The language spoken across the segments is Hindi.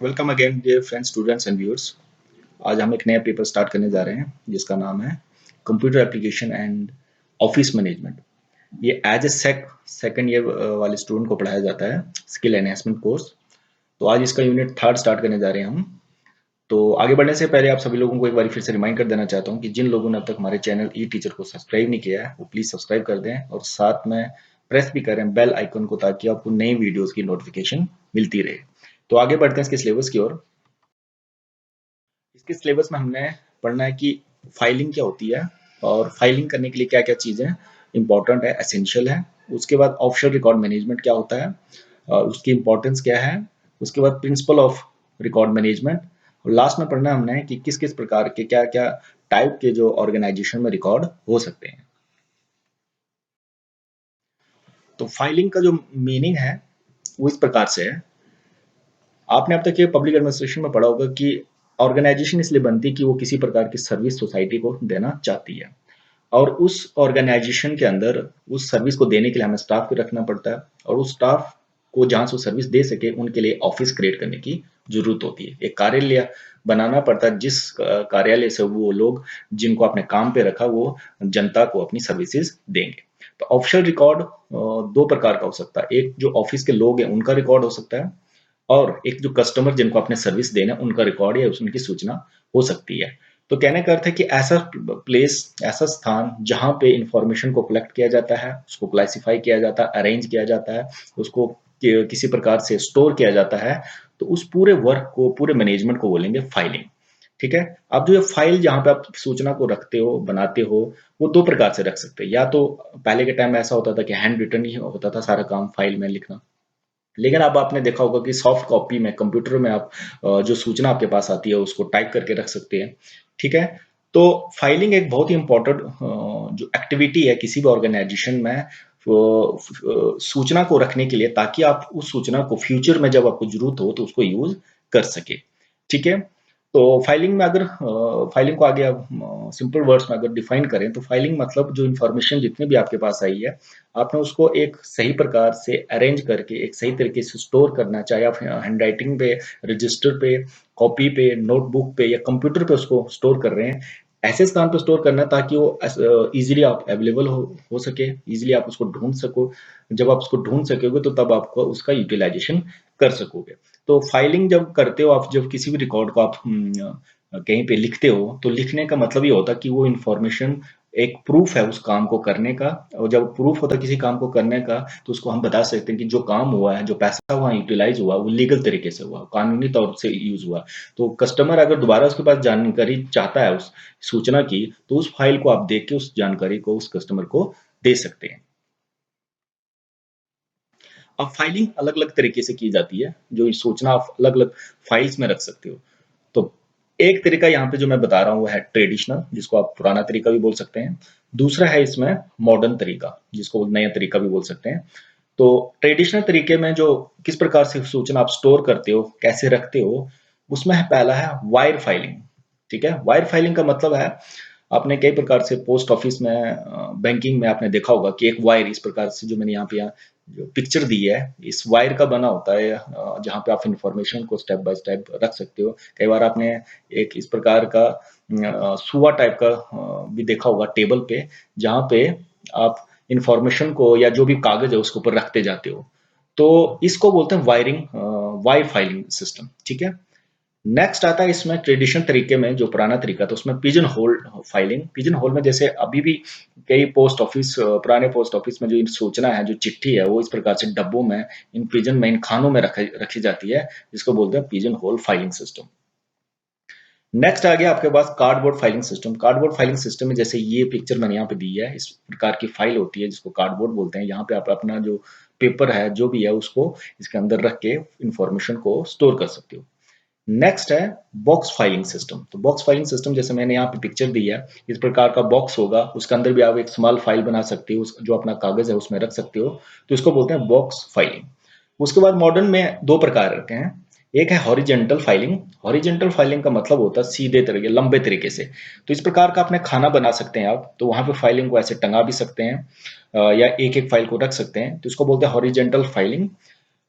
Welcome again dear friends students and viewers. आज हम एक नया पेपर स्टार्ट करने जा रहे हैं जिसका नाम है computer application and office management. ये एज ए सेकंड ईयर वाले स्टूडेंट को पढ़ाया जाता है, स्किल एनहेंसमेंट कोर्स। तो आज इसका यूनिट थर्ड स्टार्ट करने जा रहे हैं हम। तो आगे बढ़ने से पहले आप सभी लोगों को एक बार फिर से रिमाइंड कर देना चाहता हूँ कि जिन लोगों ने अब तक हमारे चैनल ई टीचर को सब्सक्राइब नहीं किया है वो प्लीज़ सब्सक्राइब कर दें और साथ में प्रेस भी करें बेल आइकन को, ताकि आपको नई वीडियोज़ की नोटिफिकेशन मिलती रहे। तो आगे बढ़ते हैं इसके सिलेबस की ओर। इसके सिलेबस में हमने पढ़ना है कि फाइलिंग क्या होती है और फाइलिंग करने के लिए क्या क्या चीज़ें इंपॉर्टेंट है, एसेंशियल है। उसके बाद ऑफशोर रिकॉर्ड मैनेजमेंट क्या होता है, उसकी इंपॉर्टेंस क्या है। उसके बाद प्रिंसिपल ऑफ रिकॉर्ड मैनेजमेंट। और लास्ट में पढ़ना हमने है कि किस किस प्रकार के क्या क्या टाइप के जो ऑर्गेनाइजेशन में रिकॉर्ड हो सकते हैं। तो फाइलिंग का जो मीनिंग है वो इस प्रकार से है। आपने अब तक ये पब्लिक एडमिनिस्ट्रेशन में पढ़ा होगा कि ऑर्गेनाइजेशन इसलिए बनती है कि वो किसी प्रकार की सर्विस सोसाइटी को देना चाहती है, और उस ऑर्गेनाइजेशन के अंदर उस सर्विस को देने के लिए हमें स्टाफ को रखना पड़ता है, और उस स्टाफ को जहाँ से वो सर्विस दे सके उनके लिए ऑफिस क्रिएट करने की जरूरत होती है। एक कार्यालय बनाना पड़ता है जिस कार्यालय से वो लोग जिनको आपने काम पे रखा वो जनता को अपनी सर्विसेज देंगे। तो ऑफिशियल रिकॉर्ड दो प्रकार का हो सकता है। एक जो ऑफिस के लोग हैं उनका रिकॉर्ड हो सकता है, और एक जो कस्टमर जिनको आपने सर्विस देना उनका रिकॉर्ड या उनकी सूचना हो सकती है। तो कहने का अर्थ है कि ऐसा प्लेस, ऐसा स्थान जहां पे इंफॉर्मेशन को कलेक्ट किया जाता है, उसको क्लासिफाई किया जाता है, अरेंज किया जाता है, उसको किसी प्रकार से स्टोर किया जाता है। तो उस पूरे वर्क को, पूरे मैनेजमेंट को बोलेंगे फाइलिंग। ठीक है। अब जो ये फाइल जहां पे आप सूचना को रखते हो, बनाते हो, वो दो प्रकार से रख सकते हैं। या तो पहले के टाइम में ऐसा होता था कि हैंड रिटन ही होता था सारा काम फाइल में लिखना, लेकिन अब आपने देखा होगा कि सॉफ्ट कॉपी में कंप्यूटर में आप जो सूचना आपके पास आती है उसको टाइप करके रख सकते हैं। ठीक है। तो फाइलिंग एक बहुत ही इंपॉर्टेंट जो एक्टिविटी है किसी भी ऑर्गेनाइजेशन में, सूचना को रखने के लिए, ताकि आप उस सूचना को फ्यूचर में जब आपको जरूरत हो तो उसको यूज कर सके। ठीक है। तो फाइलिंग में अगर फाइलिंग को आगे आप सिंपल वर्ड्स में अगर डिफाइन करें तो फाइलिंग मतलब जो इंफॉर्मेशन जितनी भी आपके पास आई है, आपने उसको एक सही प्रकार से अरेंज करके एक सही तरीके से स्टोर करना, चाहे आप हैंड राइटिंग पे, रजिस्टर पे, कॉपी पे, नोटबुक पे या कंप्यूटर पे उसको स्टोर कर रहे हैं। ऐसे स्थान पे स्टोर करना ताकि वो इजीली आप अवेलेबल हो सके, इजीली आप उसको ढूंढ सको। जब आप उसको ढूंढ सकोगे तो तब आपको उसका यूटिलाइजेशन कर सकोगे। तो फाइलिंग जब करते हो आप, जब किसी भी रिकॉर्ड को आप कहीं पे लिखते हो, तो लिखने का मतलब ये होता है कि वो इंफॉर्मेशन एक प्रूफ है उस काम को करने का। और जब प्रूफ होता है किसी काम को करने का, तो उसको हम बता सकते हैं कि जो काम हुआ है, जो पैसा वहाँ यूटिलाइज हुआ, वो लीगल तरीके से हुआ, कानूनी तौर से यूज हुआ। तो कस्टमर अगर दोबारा उसके पास जानकारी चाहता है उस सूचना की, तो उस फाइल को आप देख के उस जानकारी को उस कस्टमर को दे सकते हैं। अब फाइलिंग अलग अलग तरीके से की जाती है, जो ये सूचना आप अलग अलग फाइल्स में रख सकते हो। तो एक तरीका यहाँ पे जो मैं बता रहा हूँ वो है ट्रेडिशनल, जिसको आप पुराना तरीका भी बोल सकते हैं। दूसरा है इसमें मॉडर्न तरीका, जिसको नया तरीका भी बोल सकते हैं। तो ट्रेडिशनल तरीके में जो किस प्रकार से सूचना आप स्टोर करते हो, कैसे रखते हो, उसमें है पहला है वायर फाइलिंग। ठीक है। वायर फाइलिंग का मतलब है, आपने कई प्रकार से पोस्ट ऑफिस में, बैंकिंग में आपने देखा होगा कि एक वायर इस प्रकार से, जो मैंने यहाँ जो पिक्चर दी है, इस वायर का बना होता है, जहाँ पे आप इंफॉर्मेशन को स्टेप बाय स्टेप रख सकते हो। कई बार आपने एक इस प्रकार का सुआ टाइप का भी देखा होगा टेबल पे, जहाँ पे आप इंफॉर्मेशन को या जो भी कागज है उसके ऊपर रखते जाते हो। तो इसको बोलते हैं वायरिंग, वायर फाइलिंग सिस्टम। ठीक है। नेक्स्ट आता है इसमें ट्रेडिशनल तरीके में, जो पुराना तरीका था उसमें pigeon hole filing. Pigeon hole में जैसे अभी भी कई पोस्ट ऑफिस, पुराने पोस्ट ऑफिस में जो सूचना है, जो चिट्ठी है, वो इस प्रकार से डब्बों में, इन पिजन में, इन खानों में रखी जाती है, जिसको बोलते हैं pigeon hole filing system. Next आ गया आपके पास cardboard filing system. Cardboard filing system में जैसे ये पिक्चर मैंने यहाँ पे दी है, इस प्रकार की फाइल होती है जिसको कार्डबोर्ड बोलते हैं। यहाँ पे आप अपना जो पेपर है, जो भी है, उसको इसके अंदर रख के इंफॉर्मेशन को स्टोर कर सकते हो। नेक्स्ट है बॉक्स फाइलिंग सिस्टम। तो बॉक्स फाइलिंग सिस्टम जैसे मैंने यहाँ पे पिक्चर दी है, इस प्रकार का बॉक्स होगा, उसके अंदर भी आप एक स्मॉल फाइल बना सकते हो, जो अपना कागज है उसमें रख सकते हो। तो इसको बोलते हैं बॉक्स फाइलिंग। उसके बाद मॉडर्न में दो प्रकार रखे हैं। एक है हॉरिजेंटल फाइलिंग। हॉरिजेंटल फाइलिंग का मतलब होता है सीधे तरीके, लंबे तरीके से। तो इस प्रकार का अपने खाना बना सकते हैं आप, तो वहां पे फाइलिंग को ऐसे टंगा भी सकते हैं, या एक एक फाइल को रख सकते हैं, तो इसको बोलते हैं हॉरिजेंटल फाइलिंग।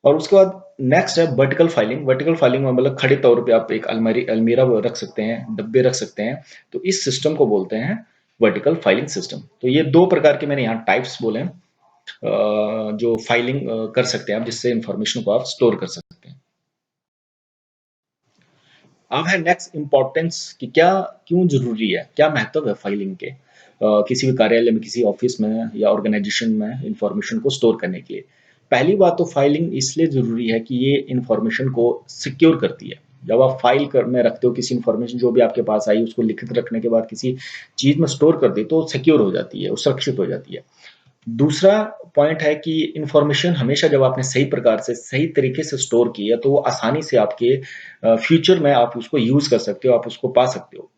और उसके बाद नेक्स्ट है वर्टिकल फाइलिंग। वर्टिकल फाइलिंग में मतलब खड़े तौर पे आप एक अलमीरा रख सकते हैं, डब्बे रख सकते हैं, तो इस सिस्टम को बोलते हैं वर्टिकल फाइलिंग सिस्टम। तो ये दो प्रकार के मैंने यहाँ टाइप्स बोले हैं जो फाइलिंग कर सकते हैं आप, जिससे इंफॉर्मेशन को आप स्टोर कर सकते हैं। अब है नेक्स्ट इंपॉर्टेंस कि क्या क्यों जरूरी है, क्या महत्व है फाइलिंग के किसी भी कार्यालय में, किसी ऑफिस में या ऑर्गेनाइजेशन में इंफॉर्मेशन को स्टोर करने के लिए। पहली बात तो फाइलिंग इसलिए जरूरी है कि ये इंफॉर्मेशन को सिक्योर करती है। जब आप फाइल कर में रखते हो किसी इंफॉर्मेशन जो भी आपके पास आई उसको लिखित रखने के बाद किसी चीज में स्टोर कर दी तो सिक्योर हो जाती है, वो सुरक्षित हो जाती है। दूसरा पॉइंट है कि इंफॉर्मेशन हमेशा जब आपने सही प्रकार से सही तरीके से स्टोर की है तो वो आसानी से आपके फ्यूचर में आप उसको यूज कर सकते हो, आप उसको पा सकते हो।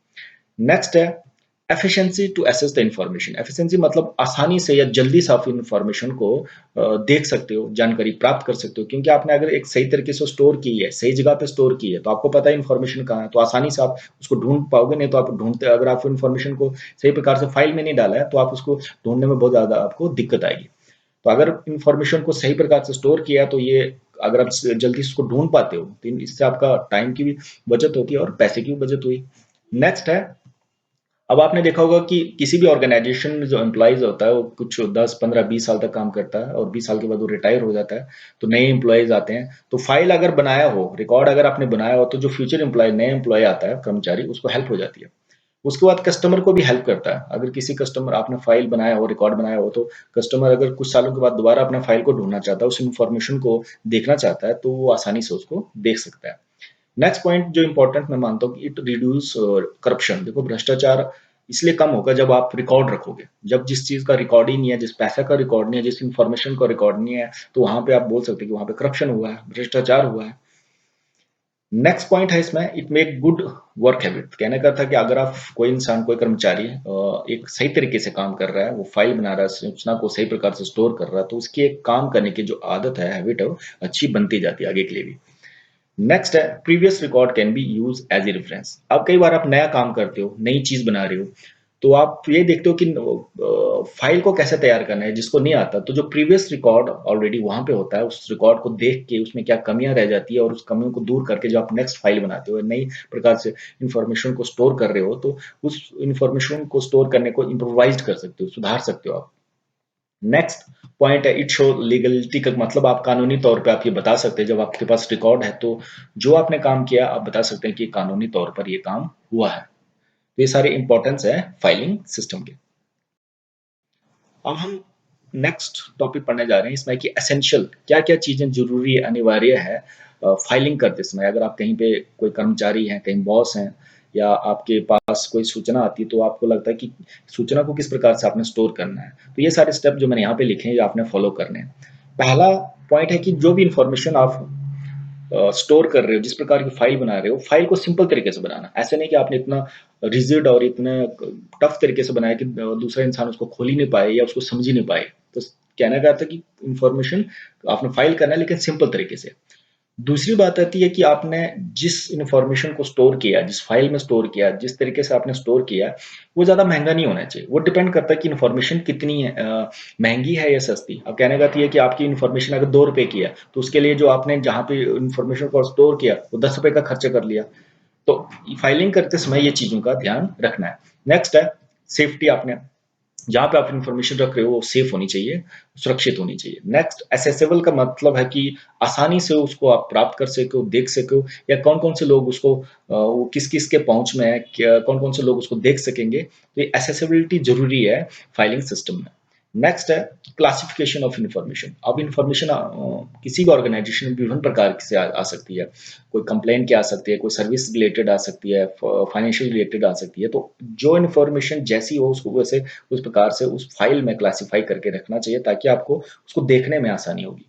नेक्स्ट है efficiency to access the information. Efficiency मतलब आसानी से या जल्दी से आप इंफॉर्मेशन को देख सकते हो, जानकारी प्राप्त कर सकते हो, क्योंकि आपने अगर एक सही तरीके से स्टोर की है, सही जगह पे स्टोर की है, तो आपको पता है इंफॉर्मेशन कहाँ है, तो आसानी से आप उसको ढूंढ पाओगे। नहीं तो आप ढूंढते, अगर आप इंफॉर्मेशन को सही प्रकार से फाइल में नहीं डाला है तो आप उसको ढूंढने में बहुत ज्यादा आपको दिक्कत आएगी। तो अगर इंफॉर्मेशन को सही प्रकार से स्टोर किया तो ये अगर आप जल्दी से उसको ढूंढ पाते हो तो इससे आपका टाइम की भी बचत होती है और पैसे की भी बचत हुई। नेक्स्ट है, अब आपने देखा होगा कि किसी भी ऑर्गेनाइजेशन में जो एम्प्लॉइज होता है वो कुछ 10 15 20 साल तक काम करता है और 20 साल के बाद वो रिटायर हो जाता है, तो नए एम्प्लॉइज आते हैं। तो फाइल अगर बनाया हो, रिकॉर्ड अगर आपने बनाया हो, तो जो फ्यूचर एम्प्लॉय नए एम्प्लॉय आता है कर्मचारी, उसको हेल्प हो जाती है। उसके बाद कस्टमर को भी हेल्प करता है। अगर किसी कस्टमर आपने फाइल बनाया हो, रिकॉर्ड बनाया हो, तो कस्टमर अगर कुछ सालों के बाद दोबारा अपने फाइल को ढूंढना चाहता है, उस इंफॉर्मेशन को देखना चाहता है, तो वो आसानी से उसको देख सकता है। नेक्स्ट पॉइंट जो इंपॉर्टेंट मैं मानता हूँ कि इट रिड्यूस करप्शन। देखो भ्रष्टाचार इसलिए कम होगा जब आप रिकॉर्ड रखोगे। जब जिस चीज का रिकॉर्ड ही नहीं है, जिस पैसे का रिकॉर्ड नहीं है, जिस इंफॉर्मेशन का रिकॉर्ड नहीं है, तो वहां पे आप बोल सकते हैं कि वहां पे करप्शन हुआ है, भ्रष्टाचार हुआ है। नेक्स्ट पॉइंट है इसमें, it make good work habit. कहने का था कि अगर आप कोई इंसान, कोई कर्मचारी एक सही तरीके से काम कर रहा है, वो फाइल बना रहा है, सूचना को सही प्रकार से स्टोर कर रहा है, तो उसकी एक काम करने की जो आदत है, हैबिट है, वो अच्छी बनती जाती है आगे के लिए भी। नेक्स्ट है previous record can be use as a reference. अब कई बार आप नया काम करते हो, नई चीज बना रहे हो, तो आप ये देखते हो कि फाइल को कैसे तैयार करना है, जिसको नहीं आता तो जो प्रीवियस रिकॉर्ड ऑलरेडी वहां पे होता है, उस रिकॉर्ड को देख के उसमें क्या कमियां रह जाती है और उस कमियों को दूर करके जो आप नेक्स्ट फाइल बनाते हो, नई प्रकार से इंफॉर्मेशन को स्टोर कर रहे हो, तो उस इंफॉर्मेशन को स्टोर करने को इम्प्रोवाइज कर सकते हो, सुधार सकते हो आप। नेक्स्ट पॉइंट है इट शो लीगलिटी का मतलब आप कानूनी तौर पे आप ये बता सकते हैं, जब आपके पास रिकॉर्ड है तो जो आपने काम किया आप बता सकते हैं कि कानूनी तौर पर ये काम हुआ है। तो ये सारे इंपॉर्टेंस है फाइलिंग सिस्टम के। अब हम नेक्स्ट टॉपिक पढ़ने जा रहे हैं इसमें कि एसेंशियल क्या क्या चीजें जरूरी अनिवार्य है फाइलिंग करते समय। अगर आप कहीं पे कोई कर्मचारी हैं, कहीं बॉस हैं, या आपके पास कोई सूचना आती है, तो आपको लगता है कि सूचना को किस प्रकार से आपने स्टोर करना है, तो ये सारे स्टेप जो मैंने यहाँ पे लिखे हैं ये आपने फॉलो करने हैं। पहला पॉइंट है कि जो भी इंफॉर्मेशन आप स्टोर कर रहे हो, जिस प्रकार की फाइल बना रहे हो, फाइल को सिंपल तरीके से बनाना। ऐसे नहीं कि आपने इतना रिजिड और इतने टफ तरीके से बनाया कि दूसरा इंसान उसको खोल ही नहीं पाए या उसको समझ ही नहीं पाए। तो कहना क्या था कि इंफॉर्मेशन आपने फाइल करना है लेकिन सिंपल तरीके से। दूसरी बात आती है कि आपने जिस इंफॉर्मेशन को स्टोर किया, जिस फाइल में स्टोर किया, जिस तरीके से आपने स्टोर किया, वो ज़्यादा महंगा नहीं होना चाहिए। वो डिपेंड करता है कि इंफॉर्मेशन कितनी है, महंगी है या सस्ती। अब कहने का है कि आपकी इंफॉर्मेशन अगर 2 रुपए की है, तो उसके लिए जो आपने जहाँ पे इंफॉर्मेशन को स्टोर किया वो 10 रुपए का खर्चा कर लिया। तो फाइलिंग करते समय ये चीज़ों का ध्यान रखना है। नेक्स्ट है सेफ्टी। आपने जहाँ पे आप इंफॉर्मेशन रख रहे हो वो सेफ होनी चाहिए, सुरक्षित होनी चाहिए। नेक्स्ट एसेसेबल का मतलब है कि आसानी से उसको आप प्राप्त कर सको, देख सको, या कौन कौन से लोग उसको वो किस किस के पहुंच में है, कौन कौन से लोग उसको देख सकेंगे, तो ये एसेसिबिलिटी जरूरी है फाइलिंग सिस्टम में। नेक्स्ट है क्लासिफिकेशन ऑफ इंफॉर्मेशन। अब इंफॉर्मेशन किसी भी ऑर्गेनाइजेशन में विभिन्न प्रकार से आ सकती है। कोई कंप्लेंट की आ सकती है, कोई सर्विस रिलेटेड आ सकती है, फाइनेंशियल रिलेटेड आ सकती है। तो जो इन्फॉर्मेशन जैसी हो उसको वैसे उस प्रकार से उस फाइल में क्लासिफाई करके रखना चाहिए ताकि आपको उसको देखने में आसानी होगी।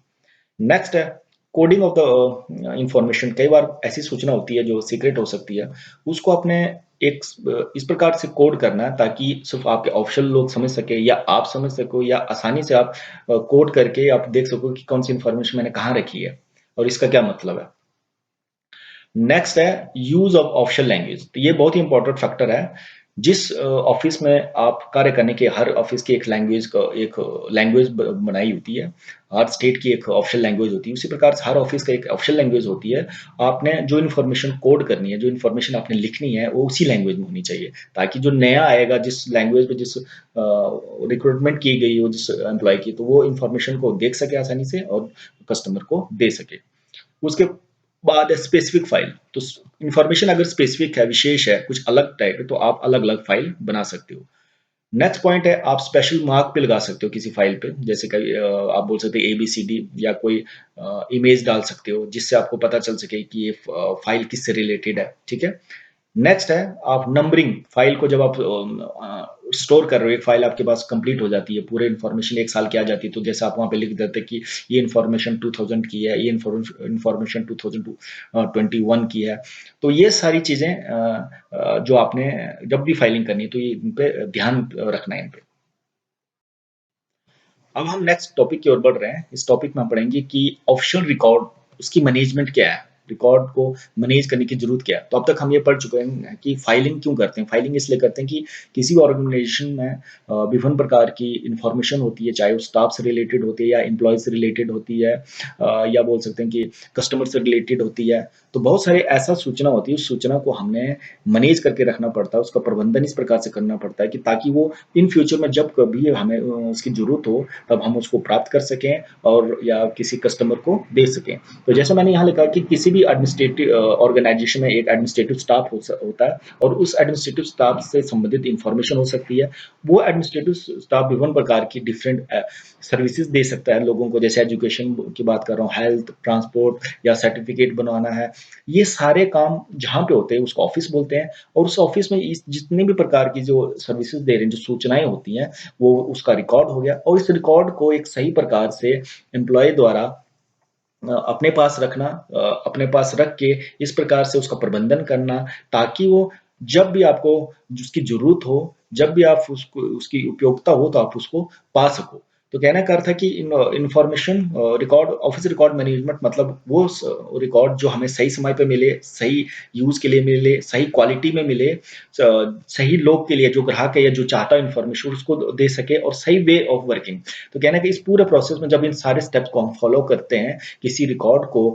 नेक्स्ट है कोडिंग ऑफ द इंफॉर्मेशन। कई बार ऐसी सूचना होती है जो सीक्रेट हो सकती है, उसको अपने एक इस प्रकार से कोड करना है ताकि सिर्फ आपके ऑफिशियल लोग समझ सके या आप समझ सको, या आसानी से आप कोड करके आप देख सको कि कौन सी इंफॉर्मेशन मैंने कहाँ रखी है और इसका क्या मतलब है। नेक्स्ट है यूज ऑफ ऑफिशियल लैंग्वेज। तो ये बहुत ही इंपॉर्टेंट फैक्टर है जिस ऑफिस में आप कार्य करने के हर ऑफिस की एक लैंग्वेज बनाई होती है, हर स्टेट की एक ऑफिशियल लैंग्वेज होती है, उसी प्रकार से हर ऑफिस का एक ऑफिशियल लैंग्वेज होती है। आपने जो इन्फॉर्मेशन कोड करनी है, जो इन्फॉर्मेशन आपने लिखनी है, वो उसी लैंग्वेज में होनी चाहिए, ताकि जो नया आएगा जिस लैंग्वेज पे जिस रिक्रूटमेंट की गई हो जिस एम्प्लॉय की, तो वो इन्फॉर्मेशन को देख सके आसानी से और कस्टमर को दे सके। उसके बाद है स्पेसिफिक फाइल। तो इंफॉर्मेशन अगर स्पेसिफिक है, विशेष है, कुछ अलग टाइप है, तो आप अलग अलग फाइल बना सकते हो। नेक्स्ट पॉइंट है, आप स्पेशल मार्क पे लगा सकते हो किसी फाइल पे, जैसे कि आप बोल सकते हो ABCD, या कोई इमेज डाल सकते हो जिससे आपको पता चल सके कि ये फाइल किससे रिलेटेड है। ठीक है। नेक्स्ट है, आप नंबरिंग फाइल को जब आप स्टोर कर रहे हो, एक फाइल आपके पास कंप्लीट हो जाती है, पूरे इन्फॉर्मेशन एक साल की आ जाती है, तो जैसे आप वहां पे लिख देते हैं कि ये इन्फॉर्मेशन 2000 की है, ये इन्फॉर्मेशन 2021 की है। तो ये सारी चीजें जो आपने जब भी फाइलिंग करनी है, तो ये इन पे ध्यान रखना है इन पे। अब हम नेक्स्ट टॉपिक की ओर बढ़ रहे हैं। इस टॉपिक में हम पढ़ेंगे कि ऑफिशियल रिकॉर्ड, उसकी मैनेजमेंट क्या है, रिकॉर्ड को मैनेज करने की जरूरत क्या है। तो अब तक हम ये पढ़ चुके हैं कि फाइलिंग क्यों करते हैं। फाइलिंग इसलिए करते हैं कि किसी भी ऑर्गेनाइजेशन में विभिन्न प्रकार की इंफॉर्मेशन होती है, चाहे वो स्टाफ से रिलेटेड होती है या एम्प्लॉय से रिलेटेड होती है, या बोल सकते हैं कि कस्टमर से रिलेटेड होती है। तो बहुत सारे ऐसा सूचना होती है, उस सूचना को हमने मैनेज करके रखना पड़ता है, उसका प्रबंधन इस प्रकार से करना पड़ता है कि ताकि वो इन फ्यूचर में जब कभी हमें उसकी जरूरत हो, तब हम उसको प्राप्त कर सकें और या किसी कस्टमर को दे सकें। तो जैसे मैंने यहाँ लिखा कि किसी भी एडमिनिस्ट्रेटिव ऑर्गेनाइजेशन में एक एडमिनिस्ट्रेटिव स्टाफ होता है, और उस एडमिनिस्ट्रेटिव स्टाफ से संबंधित इंफॉर्मेशन हो सकती है। वो एडमिनिस्ट्रेटिव स्टाफ विभिन्न प्रकार की डिफरेंट सर्विसेज दे सकता है लोगों को, जैसे एजुकेशन की बात कर रहा हूँ, हेल्थ, ट्रांसपोर्ट या सर्टिफिकेट बनवाना है। ये सारे काम जहाँ पे होते हैं उसको ऑफिस बोलते हैं। और उस ऑफिस में इस जितने भी प्रकार की जो सर्विसेज दे रहे हैं, जो सूचनाएं होती हैं, वो उसका रिकॉर्ड हो गया। और इस रिकॉर्ड को एक सही प्रकार से एम्प्लॉय द्वारा अपने पास रखना, अपने पास रख के इस प्रकार से उसका प्रबंधन करना, ताकि वो जब भी आपको उसकी जरूरत हो, जब भी आप उसको उसकी उपयोगिता हो, तो आप उसको पा सको। तो कहने का अर्थ है कि information record, office record management मतलब वो रिकॉर्ड जो हमें सही समय पे मिले, सही यूज के लिए मिले, सही क्वालिटी में मिले, सही लोग के लिए, जो ग्राहक है या जो चाहता है इंफॉर्मेशन, उसको दे सके, और सही वे ऑफ वर्किंग। तो कहना है कि इस पूरे प्रोसेस में जब इन सारे स्टेप्स को हम फॉलो करते हैं, किसी रिकॉर्ड को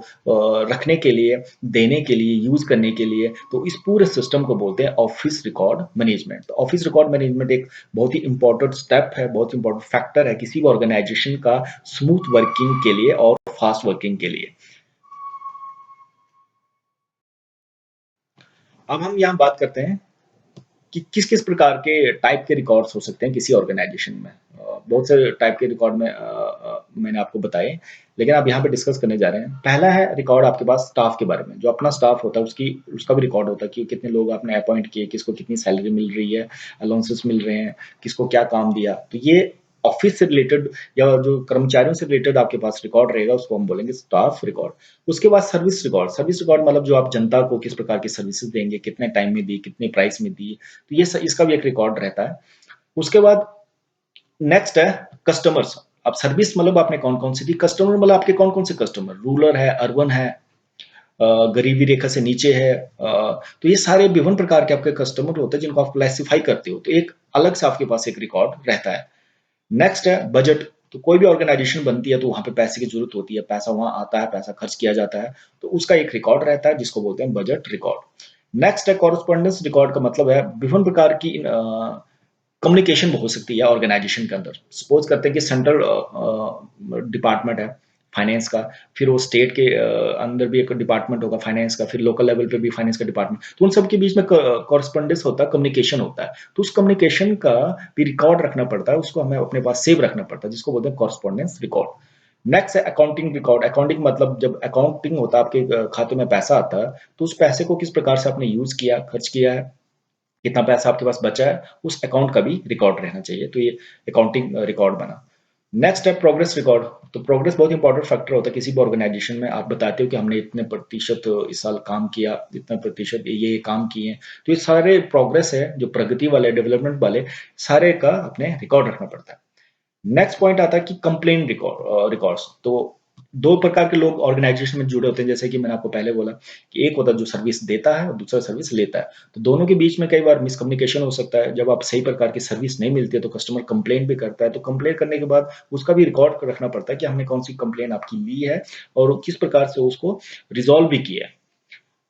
रखने के लिए, देने के लिए, यूज करने के लिए, तो इस पूरे सिस्टम को बोलते हैं ऑफिस रिकॉर्ड मैनेजमेंट। तो ऑफिस रिकॉर्ड मैनेजमेंट एक बहुत ही इंपॉर्टेंट स्टेप है, बहुत इंपॉर्टेंट फैक्टर है किसी भी ऑर्गेनाइजेशन का स्मूथ वर्किंग के लिए और फास्ट वर्किंग के लिए। अब हम यहाँ बात करते हैं कि किस किस प्रकार के टाइप के रिकॉर्ड्स हो सकते हैं किसी ऑर्गेनाइजेशन में। बहुत से टाइप के रिकॉर्ड में मैंने आपको बताए, लेकिन आप यहाँ पे डिस्कस करने जा रहे हैं। पहला है रिकॉर्ड आपके पास स्टाफ के बारे में, जो अपना स्टाफ होता है उसकी उसका भी रिकॉर्ड होता है कि कितने लोग आपने अपॉइंट किए, किसको कितनी सैलरी मिल रही है, अलाउंसेस मिल रहे हैं, किसको क्या काम दिया। तो ये ऑफिस से रिलेटेड या जो कर्मचारियों से रिलेटेड आपके पास रिकॉर्ड रहेगा, उसको हम बोलेंगे स्टाफ रिकॉर्ड। उसके बाद सर्विस रिकॉर्ड। सर्विस रिकॉर्ड मतलब जो आप जनता को किस प्रकार की सर्विसेज देंगे, कितने टाइम में दी, कितने प्राइस में दी, तो ये इसका भी एक रिकॉर्ड रहता है। उसके बाद नेक्स्ट है कस्टमर्स। अब सर्विस मतलब आपने कौन कौन सी दी, कस्टमर मतलब आपके कौन कौन से कस्टमर, रूरल है, अर्बन है, गरीबी रेखा से नीचे है, तो ये सारे विभिन्न प्रकार के आपके कस्टमर होते हैं जिनको आप क्लासिफाई करते हो, तो एक अलग से आपके पास एक रिकॉर्ड रहता है। नेक्स्ट है बजट। तो कोई भी ऑर्गेनाइजेशन बनती है तो वहां पे पैसे की जरूरत होती है, पैसा वहां आता है, पैसा खर्च किया जाता है, तो उसका एक रिकॉर्ड रहता है जिसको बोलते हैं बजट रिकॉर्ड। नेक्स्ट है कॉरेस्पॉन्डेंस रिकॉर्ड। का मतलब है विभिन्न प्रकार की कम्युनिकेशन हो सकती है ऑर्गेनाइजेशन के अंदर। सपोज करते हैं कि सेंट्रल डिपार्टमेंट है फाइनेंस का, फिर वो स्टेट के अंदर भी एक डिपार्टमेंट होगा फाइनेंस का, फिर लोकल लेवल पे भी फाइनेंस का डिपार्टमेंट, तो उन सब के बीच में कॉरेस्पॉन्डेंस होता है, कम्युनिकेशन होता है। तो उस कम्युनिकेशन का भी रिकॉर्ड रखना पड़ता है, उसको हमें अपने पास सेव रखना पड़ता है, जिसको बोलते हैं कॉरेस्पॉन्डेंस रिकॉर्ड। नेक्स्ट है अकाउंटिंग रिकॉर्ड। अकाउंटिंग मतलब जब अकाउंटिंग होता है, आपके खाते में पैसा आता है, तो उस पैसे को किस प्रकार से आपने यूज किया, खर्च किया है, कितना पैसा आपके पास बचा है, उस अकाउंट का भी रिकॉर्ड रहना चाहिए। तो ये अकाउंटिंग रिकॉर्ड बना। नेक्स्ट है प्रोग्रेस रिकॉर्ड। तो प्रोग्रेस बहुत इंपॉर्टेंट फैक्टर होता है किसी भी ऑर्गेनाइजेशन में। आप बताते हो कि हमने इतने प्रतिशत इस साल काम किया, इतना प्रतिशत ये काम किए, तो ये सारे प्रोग्रेस है, जो प्रगति वाले, डेवलपमेंट वाले, सारे का अपने रिकॉर्ड रखना पड़ता है। नेक्स्ट पॉइंट आता है कि कंप्लेन रिकॉर्ड्स। तो दो प्रकार के लोग ऑर्गेनाइजेशन में जुड़े होते हैं, जैसे कि मैंने आपको पहले बोला कि एक होता है जो सर्विस देता है और दूसरा सर्विस लेता है। तो दोनों के बीच में कई बार मिसकम्युनिकेशन हो सकता है। जब आप सही प्रकार की सर्विस नहीं मिलती है तो कस्टमर कंप्लेंट भी करता है। तो कंप्लेंट करने के बाद उसका भी रिकॉर्ड रखना पड़ता है कि हमने कौन सी कंप्लेंट आपकी ली है और किस प्रकार से उसको रिजॉल्व भी किया है।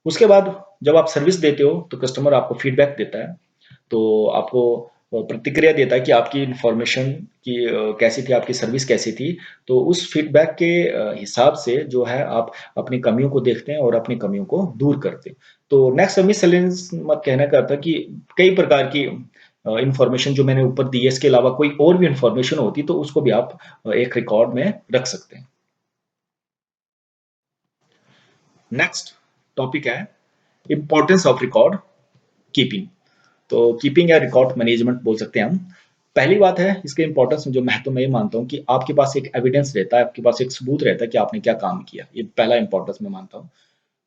उसके बाद जब आप सर्विस देते हो तो कस्टमर आपको फीडबैक देता है, तो आपको प्रतिक्रिया देता है कि आपकी इन्फॉर्मेशन की कैसी थी, आपकी सर्विस कैसी थी। तो उस फीडबैक के हिसाब से जो है आप अपनी कमियों को देखते हैं और अपनी कमियों को दूर करते हैं। तो नेक्स्ट मिससेलेनियस मत कहने का था कि कई प्रकार की इन्फॉर्मेशन जो मैंने ऊपर दी है, इसके अलावा कोई और भी इन्फॉर्मेशन होती तो उसको भी आप एक रिकॉर्ड में रख सकते हैं। नेक्स्ट टॉपिक है इंपॉर्टेंस ऑफ रिकॉर्ड कीपिंग। तो कीपिंग या रिकॉर्ड मैनेजमेंट बोल सकते हैं हम। पहली बात है इसके इंपॉर्टेंस में जो महत्व मैं ये मानता हूँ कि आपके पास एक एविडेंस रहता है, आपके पास एक सबूत रहता है कि आपने क्या काम किया। ये पहला इंपॉर्टेंस मैं मानता हूँ।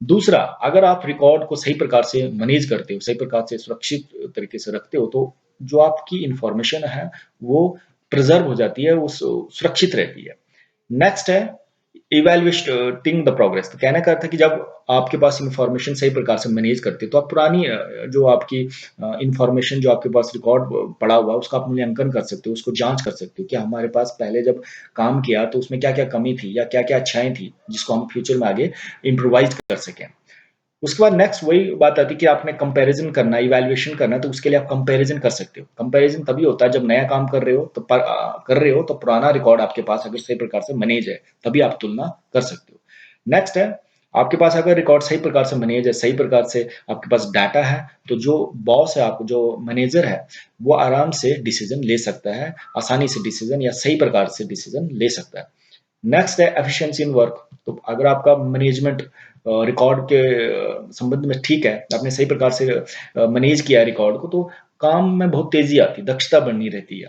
दूसरा, अगर आप रिकॉर्ड को सही प्रकार से मैनेज करते हो, सही प्रकार से सुरक्षित तरीके से रखते हो, तो जो आपकी इंफॉर्मेशन है वो प्रिजर्व हो जाती है, वो सुरक्षित रहती है। नेक्स्ट है इवैल्यूएटिंग द प्रोग्रेस। तो कहने का अर्थ है कि जब आपके पास इंफॉर्मेशन सही प्रकार से मैनेज करते हो तो आप पुरानी जो आपकी इंफॉर्मेशन जो आपके पास रिकॉर्ड पड़ा हुआ है उसका आप मूल्यांकन कर सकते हो, उसको जांच कर सकते हो कि हमारे पास पहले जब काम किया तो उसमें क्या क्या कमी थी या क्या क्या अच्छाई थी जिसको हम फ्यूचर में आगे इम्प्रोवाइज कर सकें। उसके बाद नेक्स्ट वही बात आती है कि आपने कंपैरिजन करना है, इवैल्यूएशन करना है, तो उसके लिए आप कंपैरिजन कर सकते हो। कंपैरिजन तभी होता है जब नया काम कर रहे हो तो पुराना रिकॉर्ड आपके पास अगर सही प्रकार से मैनेज है, तभी आप तुलना कर सकते हो। नेक्स्ट है, आपके पास अगर रिकॉर्ड सही प्रकार से मैनेज है, सही प्रकार से आपके पास डाटा है, तो जो बॉस है, आपको जो मैनेजर है, वो आराम से डिसीजन ले सकता है, आसानी से डिसीजन या सही प्रकार से डिसीजन ले सकता है। नेक्स्ट है एफिशिएंसी इन वर्क। तो अगर आपका मैनेजमेंट रिकॉर्ड के संबंध में ठीक है, आपने सही प्रकार से मैनेज किया है रिकॉर्ड को, तो काम में बहुत तेजी आती है, दक्षता बढ़नी रहती है।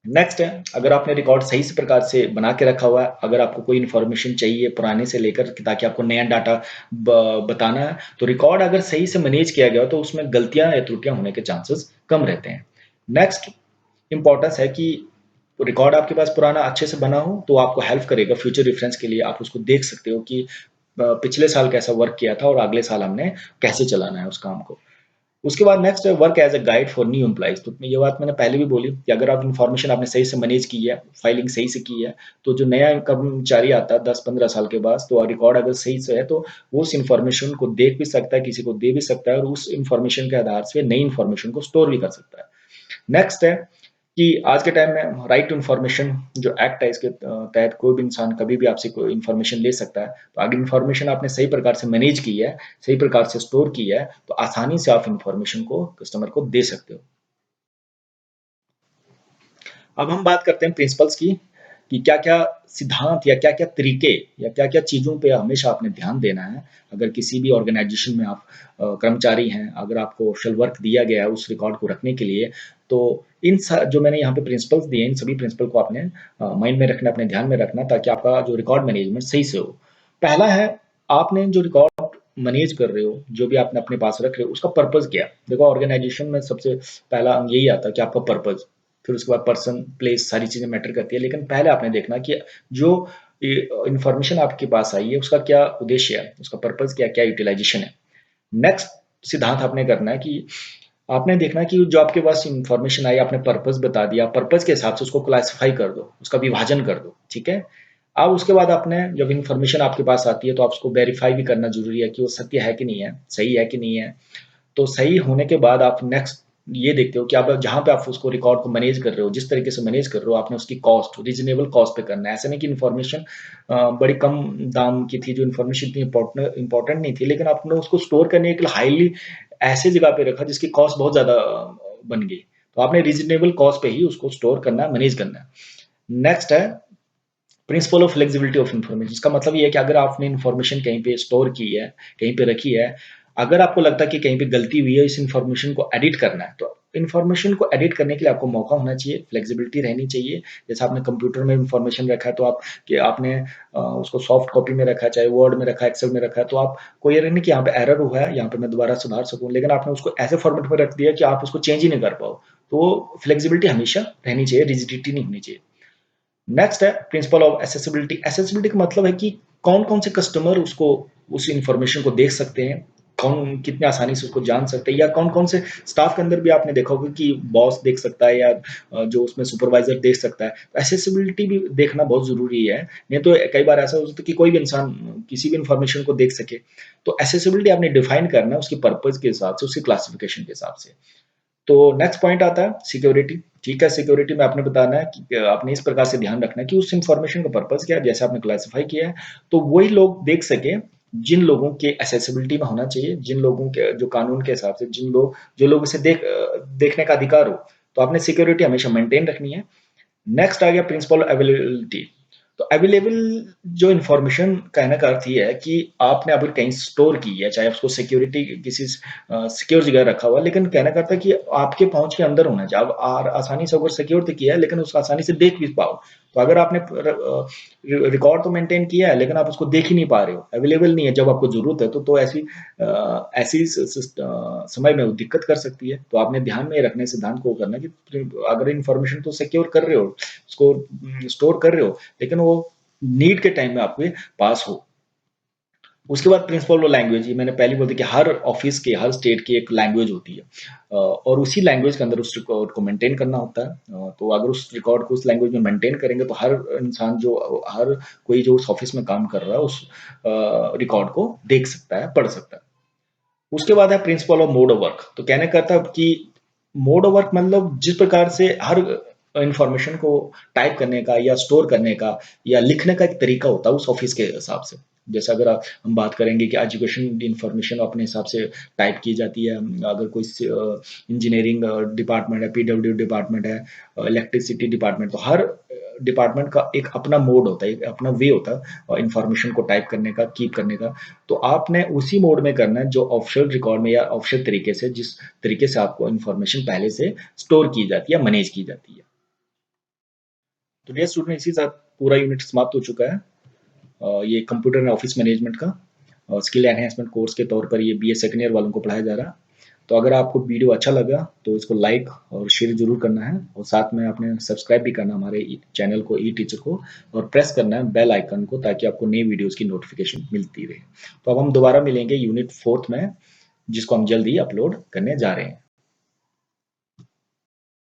नेक्स्ट है, अगर आपने रिकॉर्ड सही से प्रकार से बना के रखा हुआ है, अगर आपको कोई इन्फॉर्मेशन चाहिए पुराने से लेकर ताकि आपको नया डाटा बताना है, तो रिकॉर्ड अगर सही से मैनेज किया गया हो तो उसमें गलतियां या त्रुटियां होने के चांसेस कम रहते हैं। नेक्स्ट इंपॉर्टेंस है कि रिकॉर्ड आपके पास पुराना अच्छे से बना हो तो आपको हेल्प करेगा फ्यूचर रेफरेंस के लिए। आप उसको देख सकते हो कि पिछले साल कैसा वर्क किया था और अगले साल हमने कैसे चलाना है उस काम को। उसके बाद नेक्स्ट है work as a guide for new employees. तो ये बात मैंने पहले भी बोली कि अगर आप इन्फॉर्मेशन आपने सही से मैनेज की है, फाइलिंग सही से की है, तो जो नया कर्मचारी आता है 10-15 साल के बाद, तो रिकॉर्ड अगर सही से है तो वो उस इन्फॉर्मेशन को देख भी सकता है, किसी को दे भी सकता है और उस इन्फॉर्मेशन के आधार से नई इन्फॉर्मेशन को स्टोर भी कर सकता है। नेक्स्ट है कि आज के टाइम में राइट टू इन्फॉर्मेशन जो एक्ट है, इसके तहत कोई भी इंसान कभी भी आपसे कोई इन्फॉर्मेशन ले सकता है। तो अगर इन्फॉर्मेशन आपने सही प्रकार से मैनेज की है, सही प्रकार से स्टोर की है, तो आसानी से आप इन्फॉर्मेशन को कस्टमर को दे सकते हो। अब हम बात करते हैं प्रिंसिपल्स की कि क्या-क्या सिद्धांत या क्या-क्या तरीके या क्या-क्या चीज़ों पे हमेशा आपने ध्यान देना है। अगर किसी भी ऑर्गेनाइजेशन में आप कर्मचारी हैं, अगर आपको ऑफिशियल वर्क दिया गया है उस रिकॉर्ड को रखने के लिए, तो इन जो मैंने यहाँ पे प्रिंसिपल्स दिए हैं, इन सभी प्रिंसिपल को आपने माइंड में रखना, अपने ध्यान में रखना ताकि आपका जो रिकॉर्ड मैनेजमेंट सही से हो। पहला है, आपने जो रिकॉर्ड मैनेज कर रहे हो, जो भी आपने अपने पास रख रहे हो, उसका पर्पज़ क्या है? देखो ऑर्गेनाइजेशन में सबसे पहला अंग यही आता है कि आपका पर्पज़। फिर उसके बाद पर्सन, प्लेस सारी चीज़ें मैटर करती है। लेकिन पहले आपने देखना कि जो इन्फॉर्मेशन आपके पास आई है उसका क्या उद्देश्य है, उसका पर्पज़ क्या है, क्या यूटिलाइजेशन है। नेक्स्ट सिद्धांत आपने करना है कि आपने देखना है कि जो आपके पास इन्फॉर्मेशन आई, आपने पर्पज़ बता दिया, पर्पज़ के हिसाब से उसको क्लासिफाई कर दो, उसका विभाजन कर दो, ठीक है? अब उसके बाद आपने जब इन्फॉर्मेशन आपके पास आती है तो आप उसको वेरीफाई भी करना ज़रूरी है कि वो सत्य है कि नहीं है, सही है कि नहीं है। तो सही होने के बाद आप नेक्स्ट ये देखते हो कि आप जहाँ पे आप उसको रिकॉर्ड को मैनेज कर रहे हो, जिस तरीके से मैनेज कर रहे हो, आपने उसकी कॉस्ट रीज़नेबल कॉस्ट पे करना है। ऐसा नहीं कि इन्फॉर्मेशन बड़ी कम दाम की थी, जो इन्फॉर्मेशन इतनी इम्पोर्टेंट नहीं थी, लेकिन आपने उसको स्टोर करने के लिए हाईली ऐसी जगह पे रखा जिसकी कॉस्ट बहुत ज़्यादा बन गई। तो आपने रीज़नेबल कॉस्ट पे ही उसको स्टोर करना है, मैनेज करना है। नेक्स्ट है principle of flexibility of information. इसका मतलब ये है कि अगर आपने इन्फॉर्मेशन कहीं पे स्टोर की है, कहीं पे रखी है, अगर आपको लगता है कि कहीं पे गलती हुई है, इस इन्फॉर्मेशन को एडिट करना है, तो इन्फॉर्मेशन को एडिट करने के लिए आपको मौका होना चाहिए, फ्लेक्सिबिलिटी रहनी चाहिए। जैसे आपने कंप्यूटर में इन्फॉर्मेशन रखा है, तो आप कि आपने उसको सॉफ्ट कॉपी में रखा है, चाहे वर्ड में रखा है, एक्सेल में रखा है, तो आपको ये नहीं कि यहाँ पे एरर हुआ है, यहाँ पे मैं दोबारा सुधार सकूँ, लेकिन आपने उसको ऐसे फॉर्मेट में रख दिया कि आप उसको चेंज ही नहीं कर पाओ। तो फ्लेक्सिबिलिटी हमेशा रहनी चाहिए, रिजिडिटी नहीं होनी चाहिए। नेक्स्ट है प्रिंसिपल ऑफ एसेसिबिलिटी। एसेसिबिलिटी का मतलब है कि कौन-कौन से कस्टमर उसको उस इन्फॉर्मेशन को देख सकते हैं, कौन कितने आसानी से उसको जान सकते हैं, या कौन-कौन से स्टाफ के अंदर भी आपने देखा होगा कि बॉस देख सकता है या जो उसमें सुपरवाइज़र देख सकता है। तो एसेसिबिलिटी भी देखना बहुत ज़रूरी है, नहीं तो कई बार ऐसा हो सकता है कि कोई भी इंसान किसी भी इन्फॉर्मेशन को देख सके। तो एसेसिबिलिटी आपने डिफाइन करना है उसके पर्पज़ के हिसाब से, उसकी क्लासिफिकेशन के हिसाब से। तो नेक्स्ट पॉइंट आता है सिक्योरिटी। ठीक है, सिक्योरिटी में आपने बताना है कि आपने इस प्रकार से ध्यान रखना है कि उस इंफॉर्मेशन का पर्पस क्या है, जैसे आपने क्लासिफाई किया है, तो वही लोग देख सके जिन लोगों के एसेसिबिलिटी में होना चाहिए, जिन लोगों के जो कानून के हिसाब से जो लोग इसे देखने का अधिकार हो। तो आपने सिक्योरिटी हमेशा मेंटेन रखनी है। नेक्स्ट आ गया प्रिंसिपल अवेलेबिलिटी। तो अवेलेबल जो इन्फॉर्मेशन कहने का अर्थ ये है कि आपने अभी कहीं स्टोर की है, चाहे उसको सिक्योरिटी किसी सिक्योर जगह रखा हुआ है, लेकिन कहने का अर्थ है कि आपके पहुंच के अंदर होना चाहिए। अब आसानी से अगर सिक्योर तो किया है, लेकिन उसको आसानी से देख भी पाओ। तो अगर आपने रिकॉर्ड तो मेंटेन किया है, लेकिन आप उसको देख ही नहीं पा रहे हो, अवेलेबल नहीं है जब आपको जरूरत है, तो ऐसी समय में वो दिक्कत कर सकती है। तो आपने ध्यान में रखने सिद्धांत को करना कि अगर इन्फॉर्मेशन तो सिक्योर कर रहे हो, उसको स्टोर कर रहे हो, लेकिन वो नीड के टाइम में आपके पास हो। उसके बाद प्रिंसिपल ऑफ लैंग्वेज, ये मैंने पहले बोल दिया कि हर ऑफिस के हर स्टेट की एक लैंग्वेज होती है, और उसी लैंग्वेज के अंदर उस रिकॉर्ड को मेंटेन करना होता है। तो अगर उस रिकॉर्ड को उस लैंग्वेज में मेंटेन करेंगे तो हर इंसान जो हर कोई जो उस ऑफिस में काम कर रहा है उस रिकॉर्ड को देख सकता है, पढ़ सकता है। उसके बाद है principle of mode of work. तो कहने का था कि मोड ऑफ वर्क मतलब जिस प्रकार से हर इंफॉर्मेशन को टाइप करने का या स्टोर करने का या लिखने का एक तरीका होता है उस ऑफिस के हिसाब से। जैसे अगर हम बात करेंगे कि एजुकेशन इंफॉर्मेशन अपने हिसाब से टाइप की जाती है, अगर कोई इंजीनियरिंग डिपार्टमेंट है, पीडब्ल्यू डिपार्टमेंट है, इलेक्ट्रिसिटी डिपार्टमेंट, तो हर डिपार्टमेंट का एक अपना मोड होता है, एक अपना वे होता है इंफॉर्मेशन को टाइप करने का, कीप करने का। तो आपने उसी मोड में करना है जो ऑफिशियल रिकॉर्ड में या ऑफिशियल तरीके से, जिस तरीके से आपको इन्फॉर्मेशन पहले से स्टोर की जाती है, मैनेज की जाती है। तो डियर स्टूडेंट, इसी साथ पूरा यूनिट समाप्त हो चुका है। ये कंप्यूटर एंड ऑफिस मैनेजमेंट का स्किल एनहेंसमेंट कोर्स के तौर पर ये बीए सेकंड ईयर वालों को पढ़ाया जा रहा है। तो अगर आपको वीडियो अच्छा लगा तो इसको लाइक और शेयर जरूर करना है, और साथ में आपने सब्सक्राइब भी करना हमारे चैनल को, ई टीचर को, और प्रेस करना है बेल आइकन को, ताकि आपको नई वीडियोस की नोटिफिकेशन मिलती रहे। तो अब हम दोबारा मिलेंगे यूनिट 4 में, जिसको हम जल्द ही अपलोड करने जा रहे हैं।